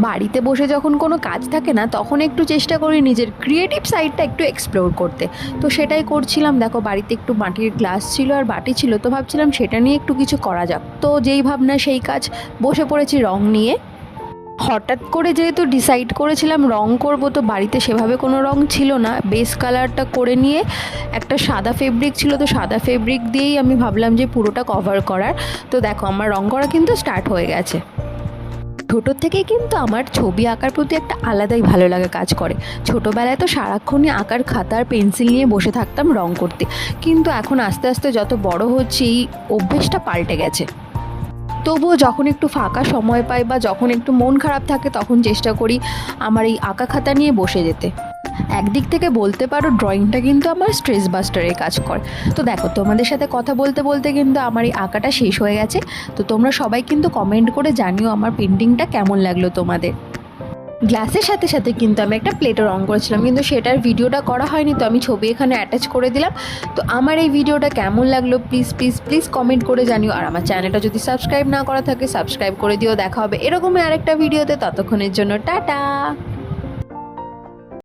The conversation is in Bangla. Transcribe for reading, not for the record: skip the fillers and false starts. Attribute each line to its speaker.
Speaker 1: বাড়িতে বসে যখন কোনো কাজ থাকে না, তখন একটু চেষ্টা করি নিজের ক্রিয়েটিভ সাইডটা একটু এক্সপ্লোর করতে। তো সেটাই করছিলাম। দেখো, বাড়িতে একটু মাটির গ্লাস ছিল আর বাটি ছিল, তো ভাবছিলাম সেটা নিয়ে একটু কিছু করা যাক। তো যেই ভাবনা সেই কাজ, বসে পড়েছি রং নিয়ে। হঠাৎ করে যেহেতু ডিসাইড করেছিলাম রং করব, তো বাড়িতে সেভাবে কোনো রং ছিল না। বেস কালারটা করে নিয়ে একটা সাদা ফেব্রিক ছিল, তো সাদা ফেব্রিক দিয়েই আমি ভাবলাম যে পুরোটা কভার করার। তো দেখো, আমার রং করা কিন্তু স্টার্ট হয়ে গেছে। ছোটোর থেকেই কিন্তু আমার ছবি আঁকার প্রতি একটা আলাদাই ভালো লাগা কাজ করে। ছোটোবেলায় তো সারাক্ষণই আঁকার খাতা আর পেন্সিল নিয়ে বসে থাকতাম রং করতে, কিন্তু এখন আস্তে আস্তে যত বড় হচ্ছে এই অভ্যেসটা পাল্টে গেছে। তবুও যখন একটু ফাঁকা সময় পাই বা যখন একটু মন খারাপ থাকে, তখন চেষ্টা করি আমার এই আঁকা খাতা নিয়ে বসে যেতে। একদিক থেকে বলতে পারো ড্রয়িংটা কিন্তু আমার স্ট্রেস বাস্টারের কাজ করে। তো দেখো, তোমাদের সাথে কথা বলতে বলতে কিন্তু আমার এই আঁকাটা শেষ হয়ে গেছে। তো তোমরা সবাই কিন্তু কমেন্ট করে জানিও আমার পেন্টিংটা কেমন লাগলো তোমাদের। গ্লাসের সাথে সাথে কিন্তু আমি একটা প্লেটও রং করেছিলাম, কিন্তু সেটার ভিডিওটা করা হয়নি, তো আমি ছবি এখানে অ্যাটাচ করে দিলাম। তো আমার এই ভিডিওটা কেমন লাগলো প্লিজ প্লিজ প্লিজ কমেন্ট করে জানিও। আর আমার চ্যানেলটা যদি সাবস্ক্রাইব না করা থাকে, সাবস্ক্রাইব করে দিও। দেখা হবে এরকমই আরেকটা ভিডিওতে, ততক্ষণের জন্য টাটা।